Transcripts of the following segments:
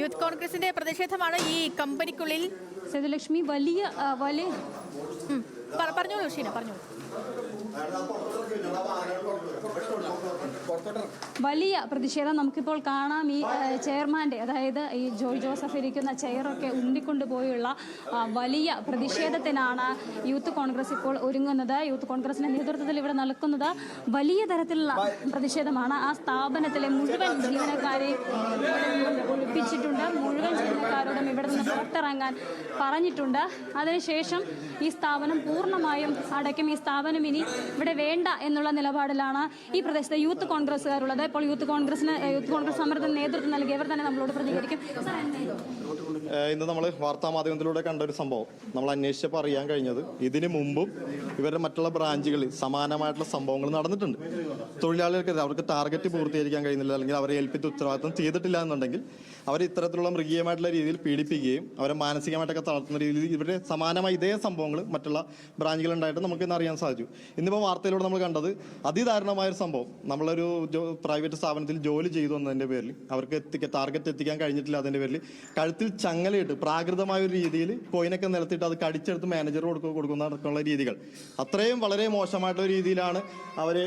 Youth കോൺഗ്രസിന്റെ പ്രതിഷേധമാണ് ഈ കമ്പനിക്കുള്ളിൽ. സേതുലക്ഷ്മി, വലിയ പറഞ്ഞോളൂ ഷീന, പറഞ്ഞോളൂ. വലിയ പ്രതിഷേധം നമുക്കിപ്പോൾ കാണാം. ഈ ചെയർമാൻ്റെ, അതായത് ഈ ജോയ് ജോസഫ് ഇരിക്കുന്ന ചെയറൊക്കെ ഉന്തിക്കൊണ്ടുപോയുള്ള വലിയ പ്രതിഷേധത്തിനാണ് യൂത്ത് കോൺഗ്രസ് ഇപ്പോൾ ഒരുങ്ങുന്നത്. യൂത്ത് കോൺഗ്രസിന്റെ നേതൃത്വത്തിൽ ഇവിടെ നടക്കുന്നത് വലിയ തരത്തിലുള്ള പ്രതിഷേധമാണ്. ആ സ്ഥാപനത്തിലെ മുഴുവൻ ജീവനക്കാരെയും ഒഴിപ്പിച്ചിട്ടുണ്ട്. മുഴുവൻ ജീവനക്കാരോടും ഇവിടെ നിന്ന് പുറത്തിറങ്ങാൻ പറഞ്ഞിട്ടുണ്ട്. അതിനുശേഷം ഈ സ്ഥാപനം പൂർണ്ണമായും അടയ്ക്കും. ഈ സ്ഥാപനം ഇനി ഇവിടെ വേണ്ട എന്നുള്ള നിലപാടിലാണ് ഈ പ്രദേശത്തെ യൂത്ത് കോൺഗ്രസ്സുകാരുള്ളത്. ഇപ്പോൾ യൂത്ത് കോൺഗ്രസ് സമരത്തിന് നേതൃത്വം നൽകിയവർ തന്നെ നമ്മളോട് പ്രതികരിക്കും. ഇന്ന് നമ്മൾ വാർത്താ മാധ്യമത്തിലൂടെ കണ്ട ഒരു സംഭവം നമ്മൾ അന്വേഷിച്ചപ്പോൾ അറിയാൻ കഴിഞ്ഞത്, ഇതിനു മുമ്പും ഇവരുടെ മറ്റുള്ള ബ്രാഞ്ചുകളിൽ സമാനമായിട്ടുള്ള സംഭവങ്ങൾ നടന്നിട്ടുണ്ട്. തൊഴിലാളികൾക്ക് അവർക്ക് ടാർഗറ്റ് പൂർത്തീകരിക്കാൻ കഴിയുന്നില്ല, അല്ലെങ്കിൽ അവരെ ഏൽപ്പിച്ച ഉത്തരവാദിത്വം ചെയ്തിട്ടില്ല എന്നുണ്ടെങ്കിൽ അവരെ ഇത്തരത്തിലുള്ള മൃഗീയമായിട്ടുള്ള രീതിയിൽ പീഡിപ്പിക്കുകയും അവരെ മാനസികമായിട്ടൊക്കെ തളർത്തുന്ന രീതിയിൽ ഇവരുടെ സമാനമായ ഇതേ സംഭവങ്ങൾ മറ്റുള്ള ബ്രാഞ്ചുകളുണ്ടായിട്ട് നമുക്ക് ഇന്ന് അറിയാൻ സാധിച്ചു. ഇന്നിപ്പോൾ വാർത്തയിലൂടെ നമ്മൾ കണ്ടത് അതിദാരുണമായൊരു സംഭവം. നമ്മളൊരു പ്രൈവറ്റ് സ്ഥാപനത്തിൽ ജോലി ചെയ്തു എന്നതിൻ്റെ പേരിൽ അവർക്ക് ടാർഗറ്റ് എത്തിക്കാൻ കഴിഞ്ഞിട്ടില്ല. അതിൻ്റെ പേരിൽ കഴുത്തിൽ ചങ്ങലയിട്ട് പ്രാകൃതമായ ഒരു രീതിയിൽ കോയിനൊക്കെ നിലത്തിട്ട് അത് കടിച്ചെടുത്ത് മാനേജർ കൊടുക്കുന്ന അടക്കമുള്ള രീതികൾ അത്രയും വളരെ മോശമായിട്ടുള്ള രീതിയിലാണ് അവർ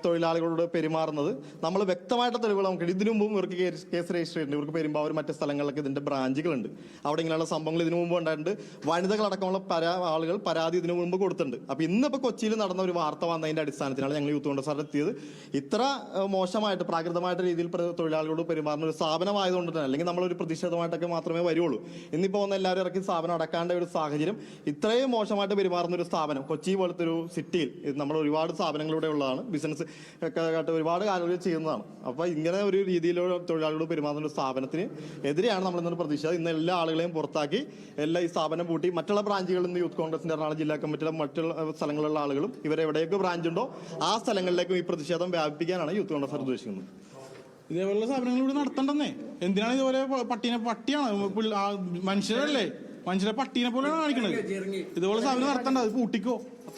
തൊഴിലാളികളോട് പെരുമാറുന്നത്. നമ്മൾ വ്യക്തമായിട്ട് തെളിവുകൾ നമുക്ക് ഇതിനു മുമ്പും ഇവർക്ക് കേസ് രജിസ്റ്റർ ചെയ്തിട്ടുണ്ട്. ഇവർക്ക് പെരുമ്പാവൂർ മറ്റ് സ്ഥലങ്ങളിലൊക്കെ ഇതിൻ്റെ ബ്രാഞ്ചുകളുണ്ട്. അവിടെ ഇങ്ങനെയുള്ള സംഭവങ്ങൾ ഇതിനു മുമ്പ് ഉണ്ടായിട്ടുണ്ട്. വനിതകളടക്കമുള്ള ആളുകൾ പരാതി ഇതിനു മുമ്പ് കൊടുത്തിട്ടുണ്ട്. അപ്പോൾ ഇന്നിപ്പോൾ കൊച്ചിയിൽ നടന്ന ഒരു വാർത്ത വന്നതിൻ്റെ അടിസ്ഥാനത്തിലാണ് ഞങ്ങൾ യൂത്ത് കോൺഗ്രസ് എത്തിയത്. ഇത്ര മോശമായിട്ട് പ്രാകൃതമായിട്ട് രീതിയിൽ തൊഴിലാളികളോട് പെരുമാറുന്ന ഒരു സ്ഥാപനമായതുകൊണ്ട് തന്നെ, അല്ലെങ്കിൽ നമ്മളൊരു പ്രതിഷേധമായിട്ടൊക്കെ മാത്രമേ വരുള്ളൂ. ഇന്നിപ്പോൾ വന്ന് എല്ലാവരും ഇറക്കി സ്ഥാപനം അടക്കാണ്ട ഒരു സാഹചര്യം, ഇത്രയും മോശമായിട്ട് പെരുമാറുന്ന ഒരു സ്ഥാപനം കൊച്ചി പോലത്തെ ഒരു സിറ്റിയിൽ നമ്മൾ ഒരുപാട് സ്ഥാപനങ്ങളിലൂടെ ഉള്ളതാണ്, ബിസിനസ് ഒക്കെ ആയിട്ട് ഒരുപാട് കാര്യങ്ങൾ ചെയ്യുന്നതാണ്. അപ്പോൾ ഇങ്ങനെ ഒരു രീതിയിലുള്ള തൊഴിലാളികളോട് പെരുമാറുന്ന ഒരു സ്ഥാപനത്തിന് എതിരെയാണ് നമ്മൾ ഇന്നൊരു പ്രതിഷേധം. ഇന്ന് എല്ലാ ആളുകളെയും പുറത്താക്കി എല്ലാ ഈ സ്ഥാപനം പൂട്ടി മറ്റുള്ള ബ്രാഞ്ചുകളിൽ നിന്ന് യൂത്ത് കോൺഗ്രസിന്റെ എറണാകുളം ജില്ലാ കമ്മിറ്റിയിലെ മറ്റുള്ള സ്ഥലങ്ങളിലുള്ള ആളുകളും ഇവരെ എവിടെയൊക്കെ ബ്രാഞ്ച് ഉണ്ടോ ആ സ്ഥലങ്ങളിലേക്കും ഈ പ്രതിഷേധം വ്യാപിപ്പിക്കാനാണ് യൂത്ത് കോൺഗ്രസ് ഉദ്ദേശിക്കുന്നത്. ഇതേപോലുള്ള സ്ഥാപനങ്ങൾ ഇവിടെ നടത്തണ്ടെന്നേ. എന്തിനാണ് ഇതുപോലെ പട്ടിയാണ് മനുഷ്യരല്ലേ, മനുഷ്യരെ പട്ടീനെ പോലെയാണ് കാണിക്കുന്നത്. ഇതുപോലെ സ്ഥാപനം നടത്തണ്ട, അത് പൂട്ടിക്കോ.